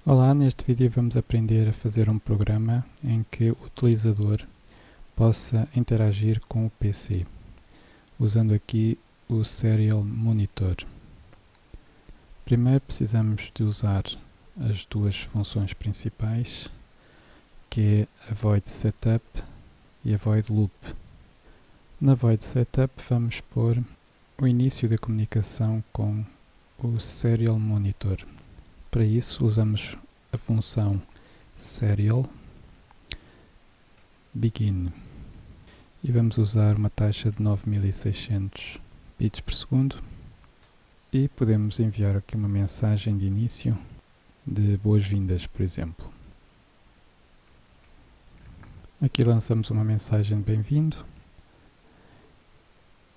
Olá, neste vídeo vamos aprender a fazer um programa em que o utilizador possa interagir com o PC, usando aqui o Serial Monitor. Primeiro precisamos de usar as duas funções principais, que é a Void Setup e a Void Loop. Na Void Setup vamos pôr o início da comunicação com o Serial Monitor. Para isso usamos a função serial begin e vamos usar uma taxa de 9600 bits por segundo e podemos enviar aqui uma mensagem de início de boas-vindas, por exemplo. Aqui lançamos uma mensagem de bem-vindo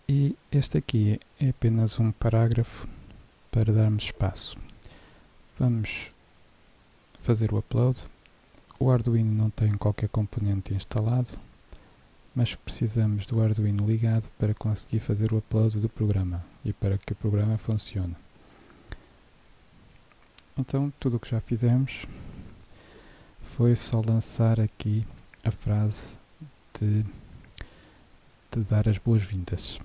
e este aqui é apenas um parágrafo para darmos espaço. Vamos fazer o upload. O Arduino não tem qualquer componente instalado, mas precisamos do Arduino ligado para conseguir fazer o upload do programa e para que o programa funcione. Então, tudo o que já fizemos foi só lançar aqui a frase de dar as boas-vindas.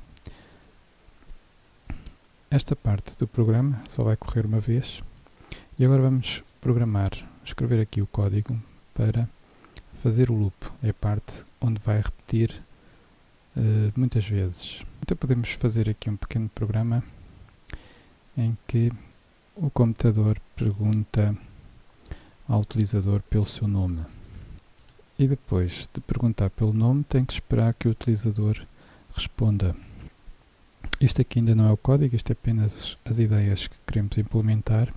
Esta parte do programa só vai correr uma vez. E agora vamos escrever aqui o código para fazer o loop. É a parte onde vai repetir muitas vezes. Então podemos fazer aqui um pequeno programa em que o computador pergunta ao utilizador pelo seu nome. E depois de perguntar pelo nome, tem que esperar que o utilizador responda. Isto aqui ainda não é o código, isto é apenas as ideias que queremos implementar.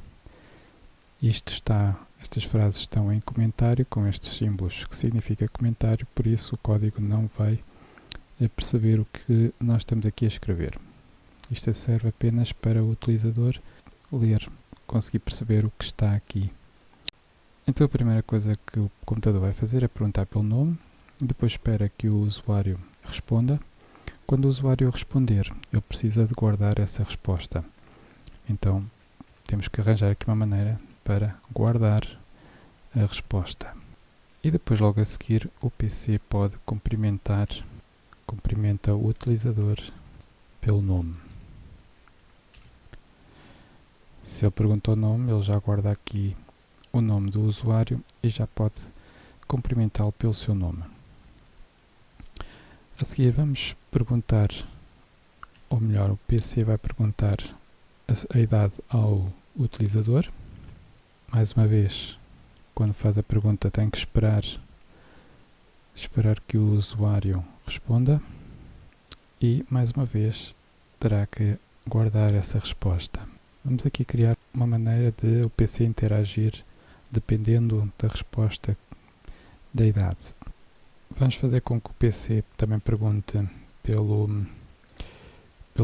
Estas frases estão em comentário com estes símbolos, que significa comentário, por isso o código não vai perceber o que nós estamos aqui a escrever. Isto serve apenas para o utilizador ler, conseguir perceber o que está aqui. Então a primeira coisa que o computador vai fazer é perguntar pelo nome, depois espera que o usuário responda. Quando o usuário responder, ele precisa de guardar essa resposta. Então temos que arranjar aqui uma maneira para guardar a resposta. E depois logo a seguir o PC pode cumprimenta o utilizador pelo nome. Se ele perguntou o nome, ele já guarda aqui o nome do usuário e já pode cumprimentá-lo pelo seu nome. A seguir vamos perguntar, ou melhor, o PC vai perguntar a idade ao utilizador. Mais uma vez, quando faz a pergunta tem que esperar que o usuário responda e mais uma vez terá que guardar essa resposta. Vamos aqui criar uma maneira de o PC interagir dependendo da resposta da idade. Vamos fazer com que o PC também pergunte pelo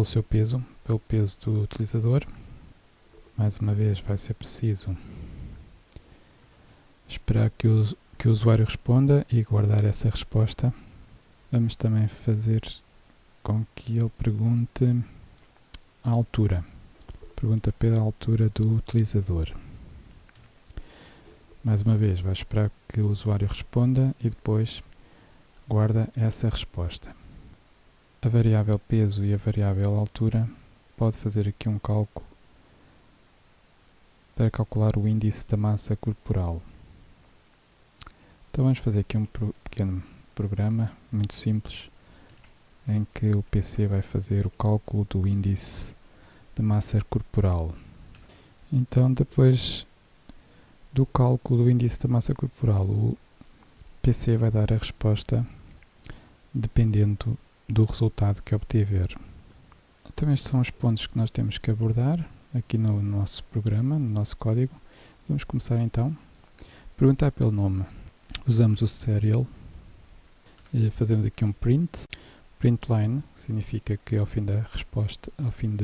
seu peso, pelo peso do utilizador. Mais uma vez vai ser preciso esperar que o usuário responda e guardar essa resposta. Vamos também fazer com que ele pergunte a altura. Pergunta pela altura do utilizador. Mais uma vez vai esperar que o usuário responda e depois guarda essa resposta. A variável peso e a variável altura pode fazer aqui um cálculo para calcular o índice da massa corporal. Então vamos fazer aqui um pequeno programa muito simples em que o PC vai fazer o cálculo do índice de massa corporal. Então depois do cálculo do índice da massa corporal, o PC vai dar a resposta dependendo do resultado que obtiver. Então estes são os pontos que nós temos que abordar aqui no nosso programa, no nosso código. Vamos começar então. Perguntar pelo nome. Usamos o serial e fazemos aqui um print. Print line significa que ao fim da resposta, ao fim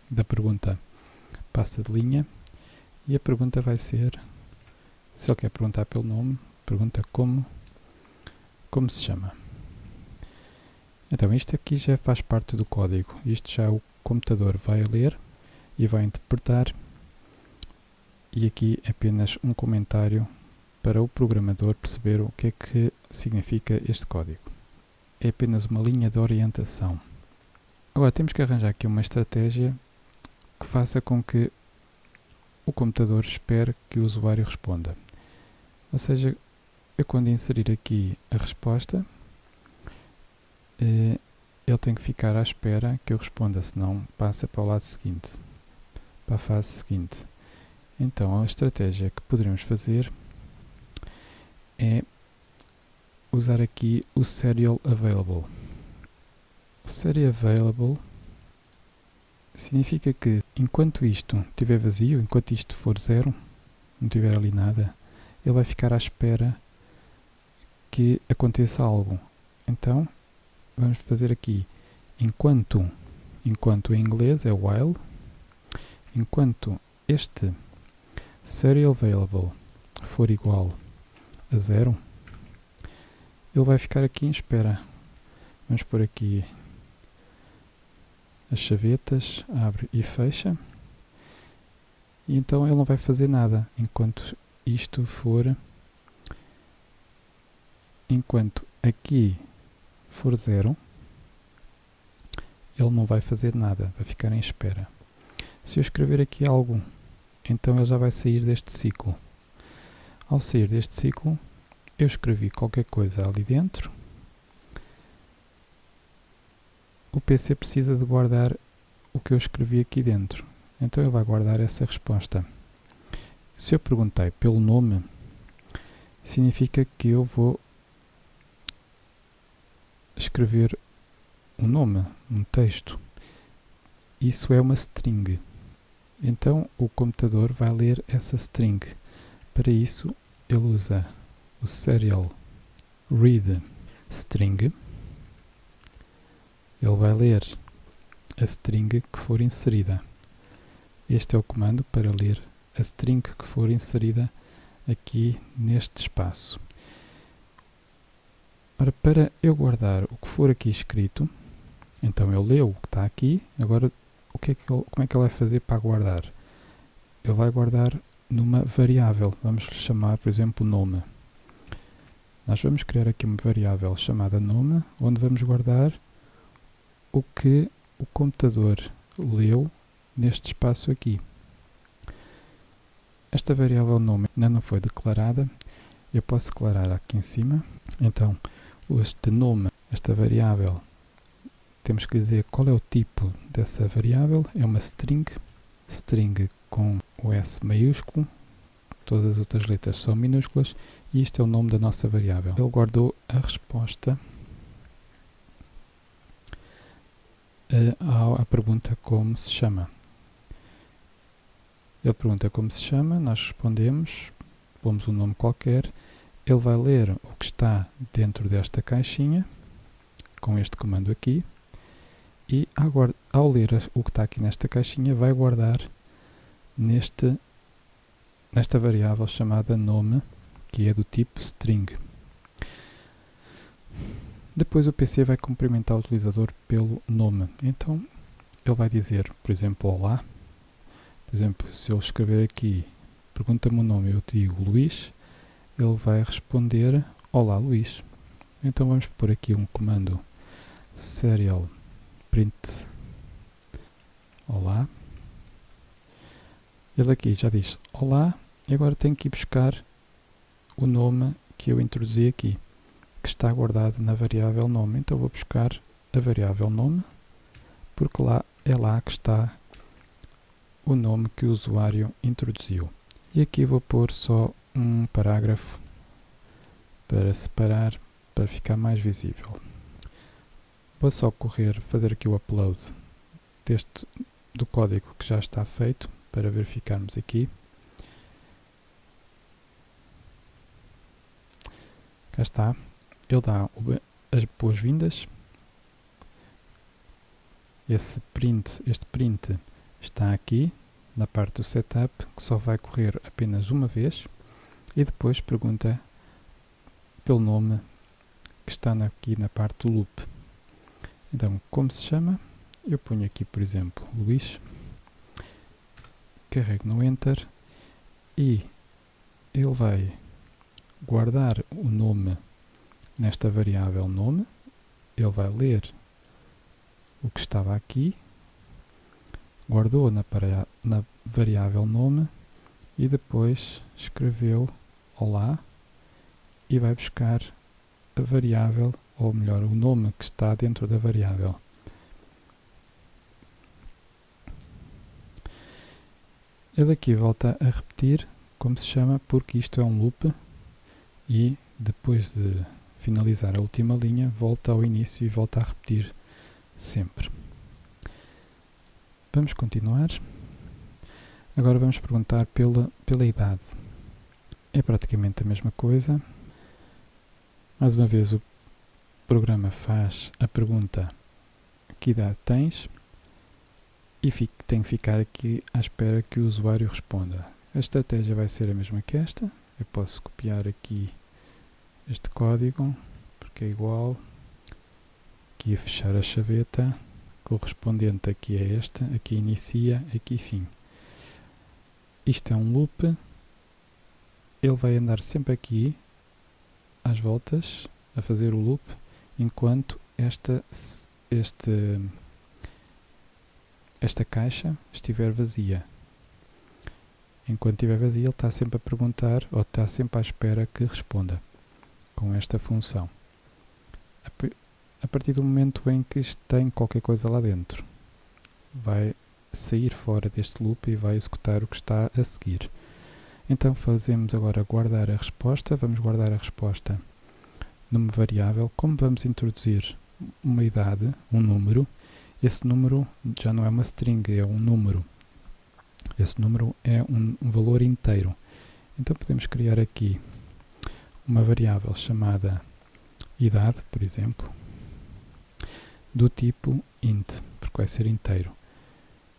da pergunta, passa de linha. E a pergunta vai ser, se ele quer perguntar pelo nome, pergunta como se chama. Então isto aqui já faz parte do código. Isto já o computador vai ler e vai interpretar e aqui apenas um comentário para o programador perceber o que é que significa este código. É apenas uma linha de orientação. Agora temos que arranjar aqui uma estratégia que faça com que o computador espere que o usuário responda. Ou seja, eu quando inserir aqui a resposta, ele tem que ficar à espera que eu responda, senão passa para o lado seguinte, para a fase seguinte. Então a estratégia que poderemos fazer é usar aqui o Serial Available. O Serial Available significa que enquanto isto estiver vazio, enquanto isto for zero, não tiver ali nada, ele vai ficar à espera que aconteça algo. Então vamos fazer aqui enquanto em inglês é while, enquanto este Serial Available for igual a zero, ele vai ficar aqui em espera. Vamos pôr aqui as chavetas, abre e fecha, e então ele não vai fazer nada enquanto isto for, enquanto aqui for zero, ele não vai fazer nada, vai ficar em espera. Se eu escrever aqui algo, então ele já vai sair deste ciclo. Ao sair deste ciclo, eu escrevi qualquer coisa ali dentro, o PC precisa de guardar o que eu escrevi aqui dentro, então ele vai guardar essa resposta. Se eu perguntei pelo nome, significa que eu vou escrever um nome, um texto. Isso é uma string. Então o computador vai ler essa string. Para isso ele usa o serial read string. Ele vai ler a string que for inserida. Este é o comando para ler a string que for inserida aqui neste espaço. Ora, para eu guardar o que for aqui escrito, então ele leu o que está aqui. Agora, como é que ele vai fazer para guardar? Ele vai guardar numa variável. Vamos chamar, por exemplo, nome. Nós vamos criar aqui uma variável chamada nome, onde vamos guardar o que o computador leu neste espaço aqui. Esta variável nome ainda não foi declarada. Eu posso declarar aqui em cima. Então, este nome, esta variável, temos que dizer qual é o tipo dessa variável. É uma string com o S maiúsculo, todas as outras letras são minúsculas, e isto é o nome da nossa variável. Ele guardou a resposta à pergunta como se chama. Ele pergunta como se chama, nós respondemos, pomos um nome qualquer, ele vai ler o que está dentro desta caixinha, com este comando aqui, e ao ler o que está aqui nesta caixinha, vai guardar nesta variável chamada nome, que é do tipo string. Depois o PC vai cumprimentar o utilizador pelo nome. Então ele vai dizer, por exemplo, olá. Por exemplo, se eu escrever aqui, pergunta-me o nome, eu digo Luís, ele vai responder olá Luís. Então vamos pôr aqui um comando serial print olá. Ele aqui já diz olá e agora tenho que ir buscar o nome que eu introduzi aqui, que está guardado na variável nome. Então vou buscar a variável nome, porque é lá que está o nome que o usuário introduziu. E aqui vou pôr só um parágrafo para separar, para ficar mais visível. Vou só fazer aqui o upload do código que já está feito, para verificarmos aqui. Cá está. Ele dá as boas-vindas. Este print está aqui na parte do setup, que só vai correr apenas uma vez, e depois pergunta pelo nome que está aqui na parte do loop. Então, como se chama? Eu ponho aqui, por exemplo, Luís, carrego no Enter e ele vai guardar o nome nesta variável nome, ele vai ler o que estava aqui, guardou na variável nome e depois escreveu olá e vai buscar a variável, ou melhor, o nome que está dentro da variável. Ele aqui volta a repetir como se chama, porque isto é um loop e depois de finalizar a última linha volta ao início e volta a repetir sempre. Vamos continuar. Agora vamos perguntar pela idade. É praticamente a mesma coisa. Mais uma vez o programa faz a pergunta: que idade tens? E tem que ficar aqui à espera que o usuário responda. A estratégia vai ser a mesma que esta. Eu posso copiar aqui este código, porque é igual. Aqui a fechar a chaveta, correspondente aqui é esta, aqui inicia, aqui fim. Isto é um loop, ele vai andar sempre aqui, às voltas, a fazer o loop, enquanto esta caixa estiver vazia. Enquanto estiver vazia, ele está sempre a perguntar, ou está sempre à espera que responda, com esta função. A partir do momento em que tem qualquer coisa lá dentro, vai sair fora deste loop e vai executar o que está a seguir. Então fazemos agora guardar a resposta. Vamos guardar a resposta numa variável. Como vamos introduzir uma idade, um número, esse número já não é uma string, é um número. Esse número é um valor inteiro. Então podemos criar aqui uma variável chamada idade, por exemplo, do tipo int, porque vai ser inteiro.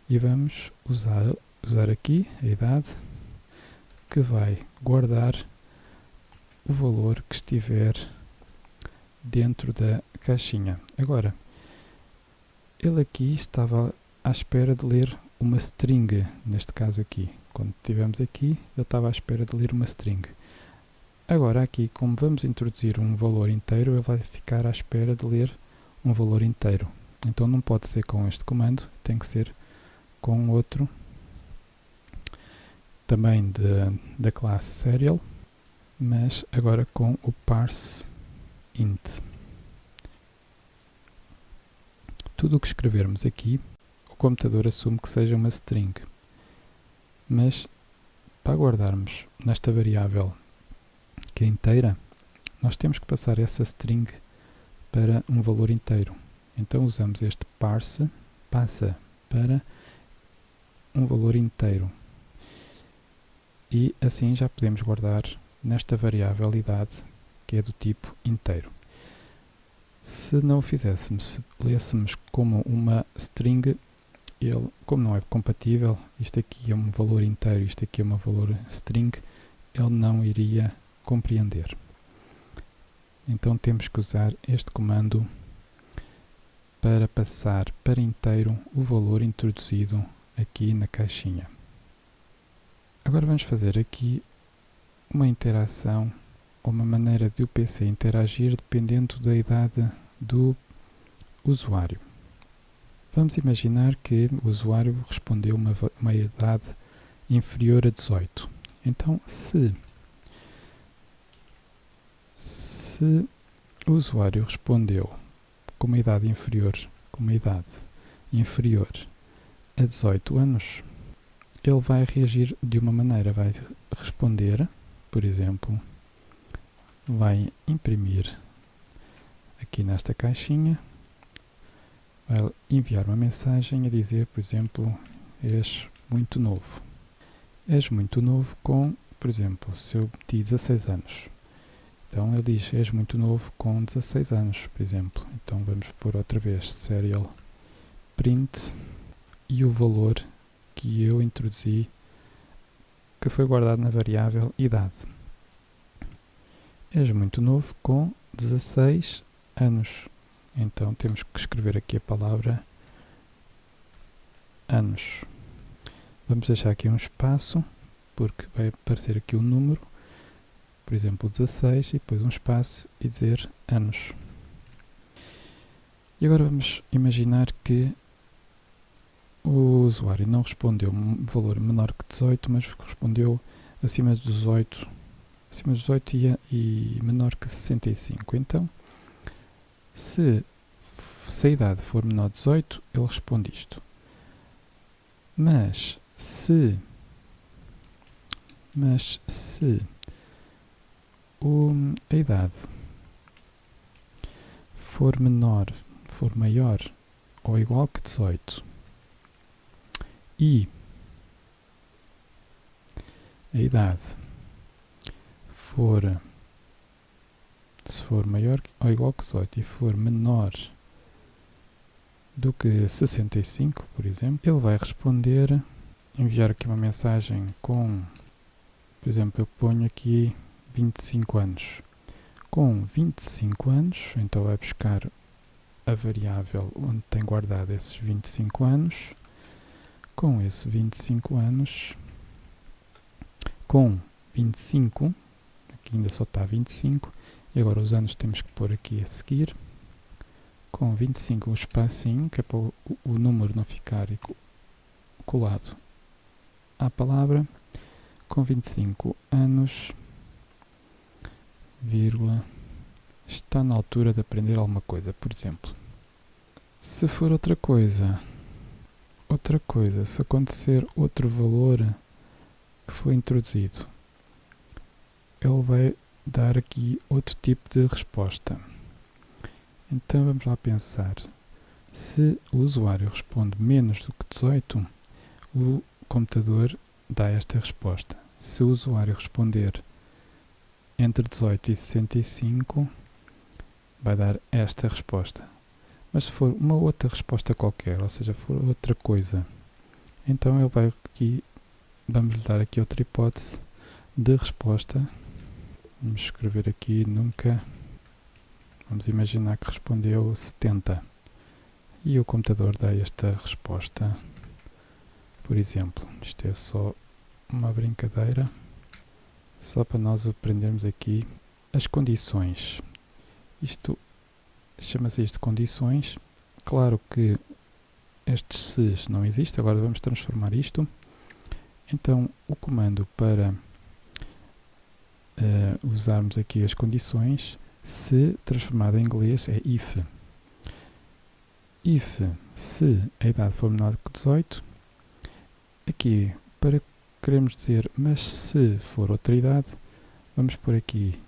E vamos usar aqui a idade, que vai guardar o valor que estiver dentro da caixinha. Agora, ele aqui estava à espera de ler uma string, neste caso aqui. Quando estivemos aqui, ele estava à espera de ler uma string. Agora aqui, como vamos introduzir um valor inteiro, ele vai ficar à espera de ler um valor inteiro. Então não pode ser com este comando, tem que ser com outro, também da classe serial, mas agora com o parse int. Tudo o que escrevermos aqui, o computador assume que seja uma string, mas para guardarmos nesta variável que é inteira, nós temos que passar essa string para um valor inteiro. Então usamos este parse, passa para um valor inteiro. E assim já podemos guardar nesta variável idade, que é do tipo inteiro. Se não o fizéssemos, se lêssemos como uma string, ele, como não é compatível, isto aqui é um valor inteiro, isto aqui é um valor string, ele não iria compreender. Então temos que usar este comando para passar para inteiro o valor introduzido aqui na caixinha. Agora vamos fazer aqui uma interação, ou uma maneira de o PC interagir dependendo da idade do usuário. Vamos imaginar que o usuário respondeu uma idade inferior a 18. Então, se o usuário respondeu com uma idade inferior a 18 anos, ele vai reagir de uma maneira, vai responder, por exemplo, vai imprimir aqui nesta caixinha, vai enviar uma mensagem a dizer, por exemplo, és muito novo. És muito novo com, por exemplo, se eu meti 16 anos. Então ele diz, és muito novo com 16 anos, por exemplo. Então vamos pôr outra vez serial print e o valor que eu introduzi, que foi guardado na variável idade. És muito novo com 16 anos. Então temos que escrever aqui a palavra anos. Vamos deixar aqui um espaço, porque vai aparecer aqui um número, por exemplo 16, e depois um espaço e dizer anos. E agora vamos imaginar que o usuário não respondeu um valor menor que 18, mas respondeu acima de 18, e menor que 65. Então, se a idade for menor de 18, ele responde isto. Mas se a idade for maior ou igual que 18 e a idade se for maior ou igual que 18 e for menor do que 65, por exemplo, ele vai responder, enviar aqui uma mensagem com, por exemplo, eu ponho aqui 25 anos. Com 25 anos, então vai buscar a variável onde tem guardado esses 25 anos. Com esse 25 anos, com 25, aqui ainda só está 25, e agora os anos temos que pôr aqui a seguir. Com 25 um espacinho, que é para o número não ficar colado à palavra. Com 25 anos, vírgula, está na altura de aprender alguma coisa, por exemplo. Se for outra coisa, se acontecer outro valor que foi introduzido, ele vai dar aqui outro tipo de resposta. Então vamos lá pensar. Se o usuário responde menos do que 18, o computador dá esta resposta. Se o usuário responder entre 18 e 65, vai dar esta resposta. Mas se for uma outra resposta qualquer, ou seja, for outra coisa, então ele vai aqui, vamos lhe dar aqui outra hipótese de resposta. Vamos escrever aqui nunca. Vamos imaginar que respondeu 70 e o computador dá esta resposta. Por exemplo, isto é só uma brincadeira, só para nós aprendermos aqui as condições. Isto chama-se isto de condições. Claro que estes se's não existe, agora vamos transformar isto. Então o comando para usarmos aqui as condições, se transformado em inglês, é if. If, se a idade for menor que 18, aqui, para queremos dizer, mas se for outra idade, vamos por aqui,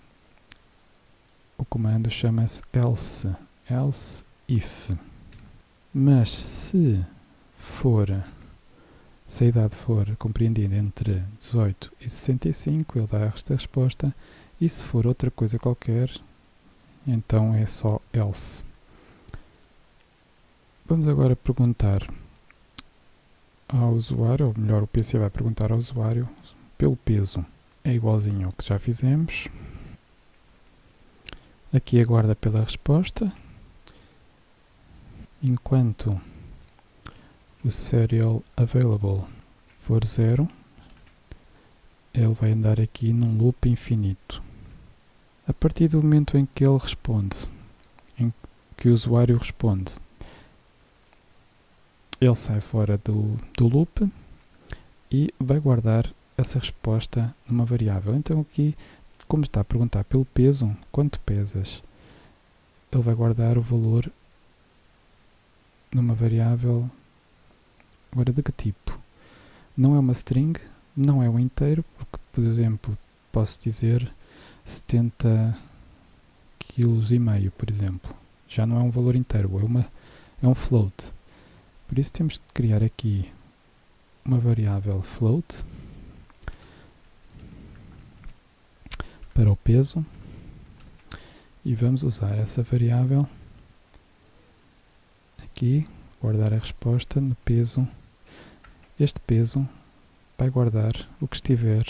o comando chama-se else if. Mas se a idade for compreendida entre 18 e 65, ele dá esta resposta, e se for outra coisa qualquer, então é só else. Vamos agora perguntar ao usuário, ou melhor, o PC vai perguntar ao usuário pelo peso. É igualzinho ao que já fizemos. Aqui aguarda pela resposta. Enquanto o serial available for 0, ele vai andar aqui num loop infinito. A partir do momento em que ele responde, em que o usuário responde, ele sai fora do loop e vai guardar essa resposta numa variável. Então aqui, como está a perguntar pelo peso, quanto pesas, ele vai guardar o valor numa variável, agora de que tipo? Não é uma string, não é um inteiro, porque, por exemplo, posso dizer 70 kg e meio, por exemplo. Já não é um valor inteiro, é um float. Por isso temos de criar aqui uma variável float para o peso e vamos usar essa variável aqui, guardar a resposta no peso. Este peso vai guardar o que estiver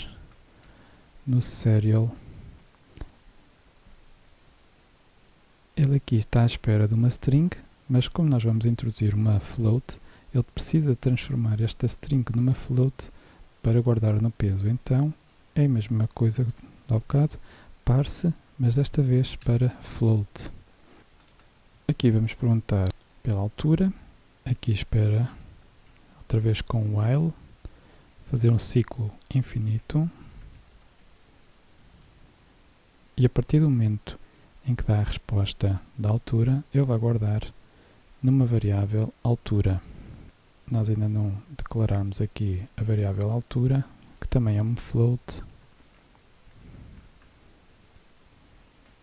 no serial. Ele aqui está à espera de uma string, mas como nós vamos introduzir uma float, ele precisa transformar esta string numa float para guardar no peso. Então é a mesma coisa do bocado, parse, mas desta vez para float. Aqui vamos perguntar pela altura, aqui espera outra vez com while, fazer um ciclo infinito, e a partir do momento em que dá a resposta da altura, ele vai guardar numa variável altura. Nós ainda não declaramos aqui a variável altura, que também é um float.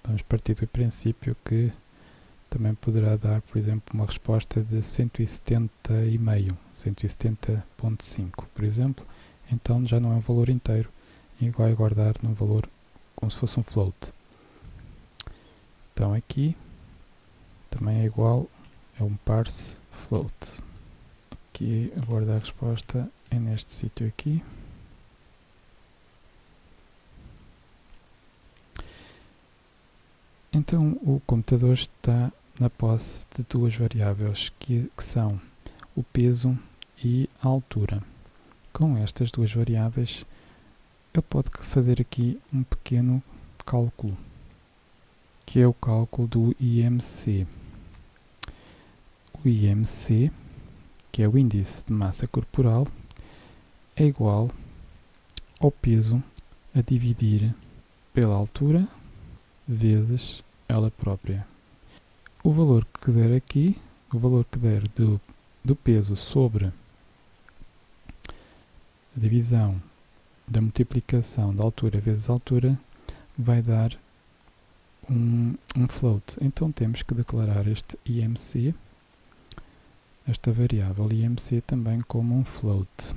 Vamos partir do princípio que também poderá dar, por exemplo, uma resposta de 170,5, 170.5, por exemplo. Então já não é um valor inteiro e vai guardar num valor como se fosse um float. Então aqui também é igual, é um parse float. Aqui aguardar a resposta é neste sítio aqui. Então o computador está na posse de duas variáveis que são o peso e a altura. Com estas duas variáveis ele pode fazer aqui um pequeno cálculo, que é o cálculo do IMC. O IMC, que é o índice de massa corporal, é igual ao peso a dividir pela altura vezes ela própria. O valor que der aqui, o valor que der do peso sobre a divisão da multiplicação da altura vezes a altura, vai dar um float. Então temos que declarar este IMC, esta variável IMC, também como um float.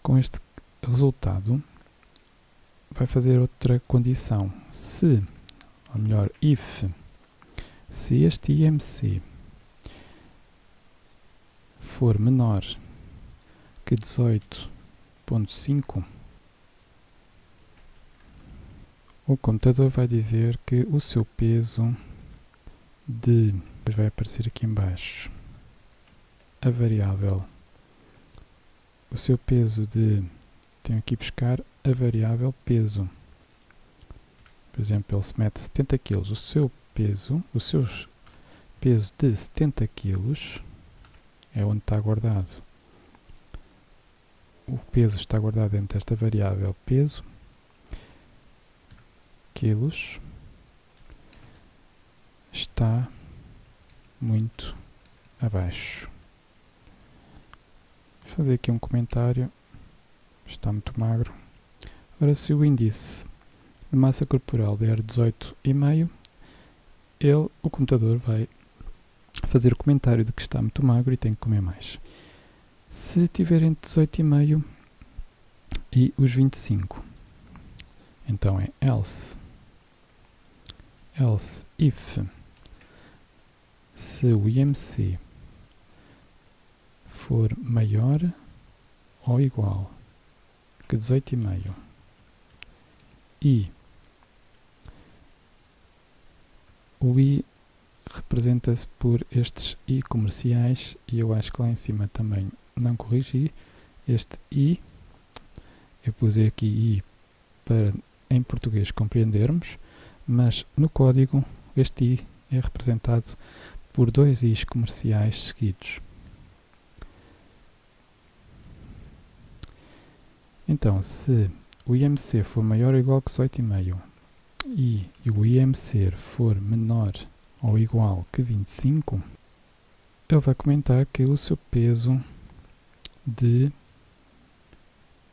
Com este resultado, vai fazer outra condição. Se, ou melhor, if, se este IMC for menor que 18.5, o computador vai dizer que o seu peso depois vai aparecer aqui em baixo a variável, o seu peso tenho aqui buscar a variável peso. Por exemplo, ele se mete 70 kg, o seu peso de 70 kg é onde está guardado. O peso está guardado dentro desta variável peso, quilos, está muito abaixo. Vou fazer aqui um comentário, está muito magro. Ora, se o índice de massa corporal der 18,5, o computador vai fazer o comentário de que está muito magro e tem que comer mais. Se tiver entre 18,5 e os 25, então é else if, se o IMC for maior ou igual que 18,5 e o I representa-se por estes I comerciais, e eu acho que lá em cima também não corrigi este I, eu pusei aqui I para em português compreendermos, mas no código este I é representado por dois I's comerciais seguidos. Então, se o IMC for maior ou igual que 18,5 e o IMC for menor ou igual que 25, ele vai comentar que o seu peso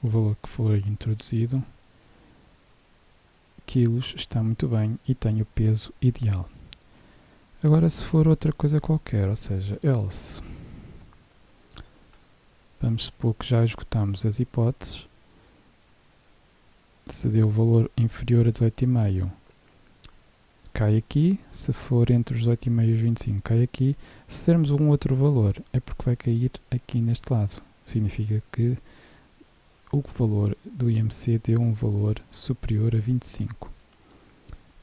o valor que for introduzido, quilos, está muito bem e tem o peso ideal. Agora, se for outra coisa qualquer, ou seja, else, vamos supor que já esgotamos as hipóteses, se deu o valor inferior a 18,5, cai aqui, se for entre os 18,5 e os 25, cai aqui. Se dermos um outro valor, é porque vai cair aqui neste lado. Significa que o valor do IMC deu um valor superior a 25.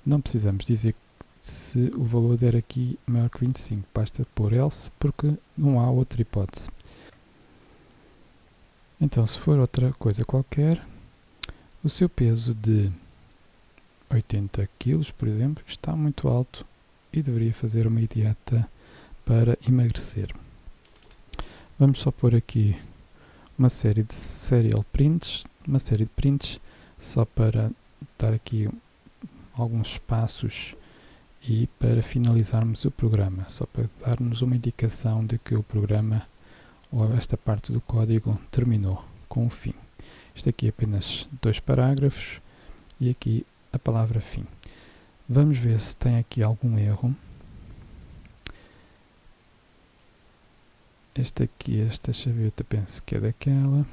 Não precisamos dizer se o valor der aqui maior que 25, basta pôr else, porque não há outra hipótese. Então, se for outra coisa qualquer, o seu peso de 80 kg, por exemplo, está muito alto e deveria fazer uma dieta para emagrecer. Vamos só pôr aqui uma série de serial prints, uma série de prints, só para dar aqui alguns espaços e para finalizarmos o programa, só para dar-nos uma indicação de que o programa ou esta parte do código terminou com o fim. Isto aqui é apenas 2 parágrafos e aqui a palavra fim. Vamos ver se tem aqui algum erro. Esta chaveta penso que é daquela.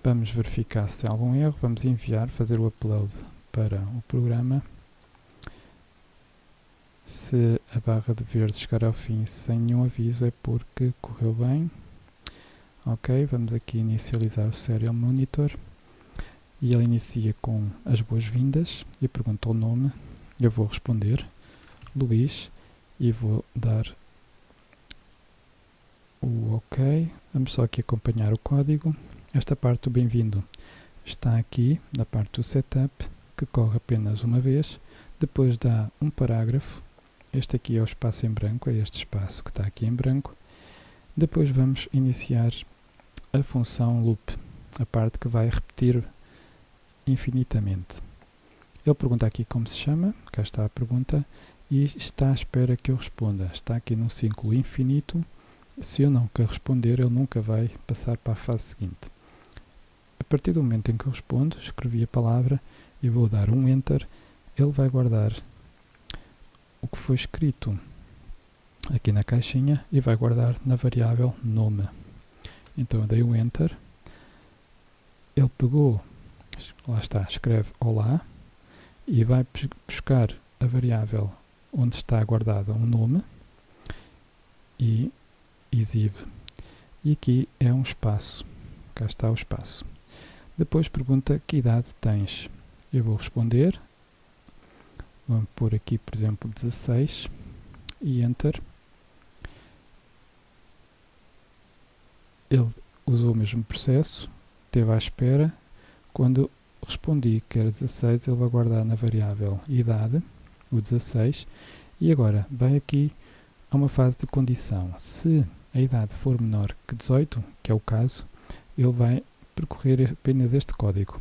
Vamos verificar se tem algum erro. Vamos enviar, fazer o upload para o programa. Se a barra de verde chegar ao fim sem nenhum aviso é porque correu bem. Ok, vamos aqui inicializar o Serial Monitor. E ele inicia com as boas-vindas e pergunta o nome. Eu vou responder, Luís, e vou dar o OK. Vamos só aqui acompanhar o código. Esta parte do bem-vindo está aqui na parte do setup, que corre apenas uma vez. Depois dá um parágrafo. Este aqui é o espaço em branco, é este espaço que está aqui em branco. Depois vamos iniciar a função loop, a parte que vai repetir infinitamente. Ele pergunta aqui como se chama, cá está a pergunta, e está à espera que eu responda. Está aqui num ciclo infinito. Se eu não quer responder, ele nunca vai passar para a fase seguinte. A partir do momento em que eu respondo, escrevi a palavra e vou dar um Enter, ele vai guardar o que foi escrito aqui na caixinha e vai guardar na variável nome. Então eu dei o Enter, ele pegou, lá está, escreve olá e vai buscar a variável onde está guardada um nome e exibe. E aqui é um espaço, cá está o espaço. Depois pergunta que idade tens. Eu vou responder, vamos pôr aqui por exemplo 16 e Enter. Ele usou o mesmo processo, esteve à espera. Quando respondi que era 16, ele vai guardar na variável idade, o 16, e agora vai aqui a uma fase de condição. Se a idade for menor que 18, que é o caso, ele vai percorrer apenas este código.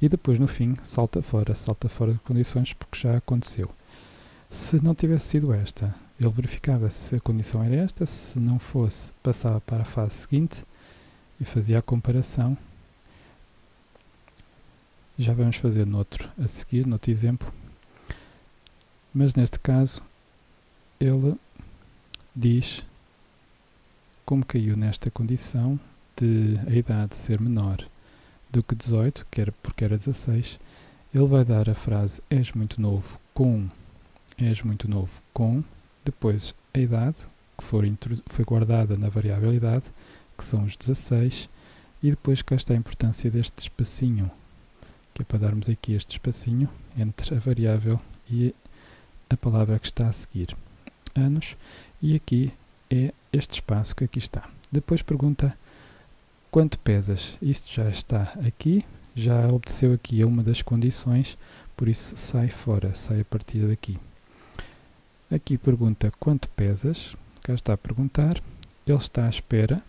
E depois no fim salta fora de condições porque já aconteceu. Se não tivesse sido esta, ele verificava se a condição era esta, se não fosse, passava para a fase seguinte e fazia a comparação. Já vamos fazer noutro a seguir, noutro exemplo. Mas neste caso, ele diz como caiu nesta condição de a idade ser menor do que 18, que era porque era 16, ele vai dar a frase és muito novo com, depois a idade, que foi guardada na variável idade, que são os 16, e depois cá está a importância deste espacinho, que é para darmos aqui este espacinho entre a variável e a palavra que está a seguir, anos, e aqui é este espaço que aqui está. Depois pergunta quanto pesas. Isto já está aqui, já obedeceu aqui a uma das condições, por isso sai fora, sai a partir daqui. Aqui pergunta quanto pesas, cá está a perguntar, ele está à espera,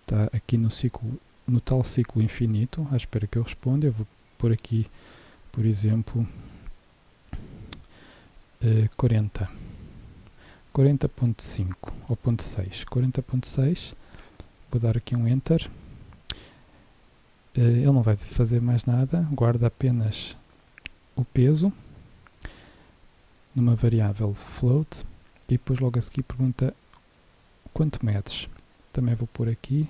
está aqui no tal ciclo infinito, à espera que eu responda. Eu vou pôr aqui, por exemplo, 40.5 ou 0.6, 40.6, vou dar aqui um Enter. Ele não vai fazer mais nada, guarda apenas o peso numa variável float e depois logo a seguir pergunta quanto medes. Também vou pôr aqui,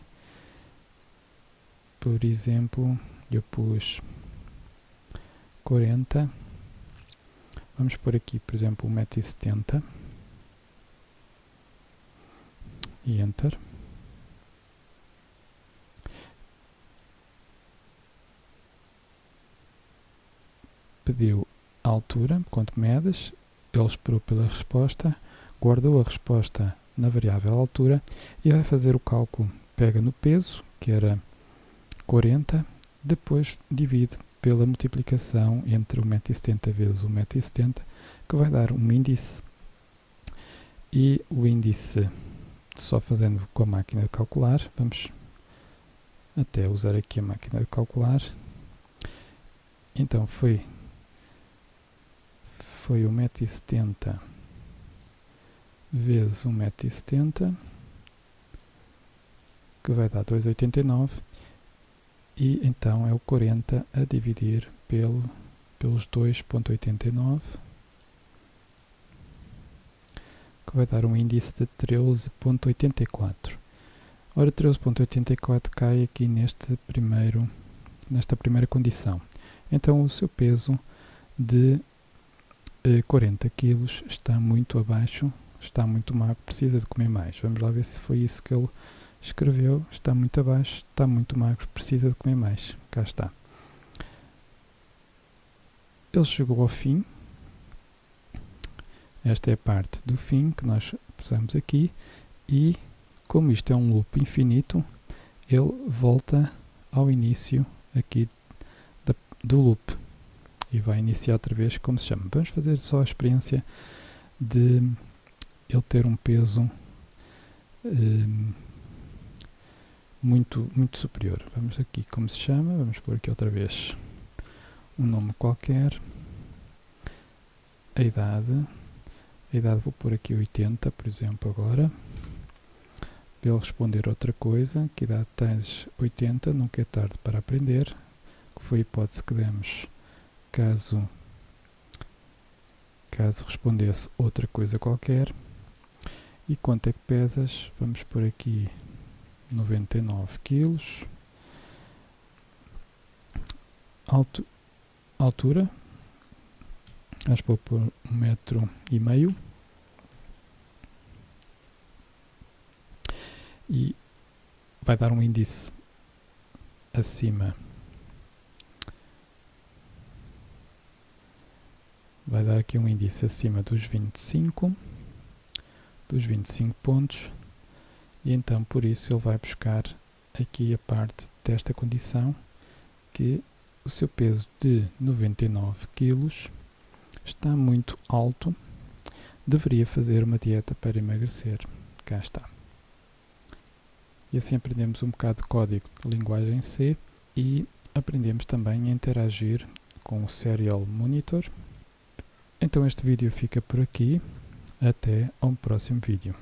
por exemplo, eu pus 40, vamos pôr aqui, por exemplo, 1,70 m e Enter. Pediu a altura, quanto medes, ele esperou pela resposta, guardou a resposta na variável altura e vai fazer o cálculo. Pega no peso, que era 40, depois divide pela multiplicação entre 1,70 m vezes 1,70 m, que vai dar um índice, e o índice, só fazendo com a máquina de calcular, vamos até usar aqui a máquina de calcular. Então foi 1,70 m vezes 1,70 m, que vai dar 2,89, e então é o 40 a dividir pelos 2,89, que vai dar um índice de 13,84. Ora, 13,84 cai aqui nesta primeira condição. Então o seu peso de 40 kg está muito abaixo, está muito magro, precisa de comer mais. Vamos lá ver se foi isso que ele escreveu. Está muito abaixo, está muito magro, precisa de comer mais. Cá está. Ele chegou ao fim. Esta é a parte do fim que nós pusemos aqui, e como isto é um loop infinito, ele volta ao início aqui do loop e vai iniciar outra vez, como se chama. Vamos fazer só a experiência de ele ter um peso muito superior. Vamos aqui, como se chama, vamos pôr aqui outra vez um nome qualquer. A idade vou pôr aqui 80, por exemplo, agora, para ele responder outra coisa. Que idade tens? 80, nunca é tarde para aprender, que foi a hipótese que demos caso respondesse outra coisa qualquer. E quanto é que pesas? Vamos pôr aqui 99 kg. Altura, acho que vou pôr 1,5 m. E vai dar um índice acima. Vai dar aqui um índice acima dos 25 pontos. E então por isso ele vai buscar aqui a parte desta condição, que o seu peso de 99 kg está muito alto, deveria fazer uma dieta para emagrecer. Cá está. E assim aprendemos um bocado de código de linguagem C e aprendemos também a interagir com o Serial Monitor. Então este vídeo fica por aqui. Até ao próximo vídeo.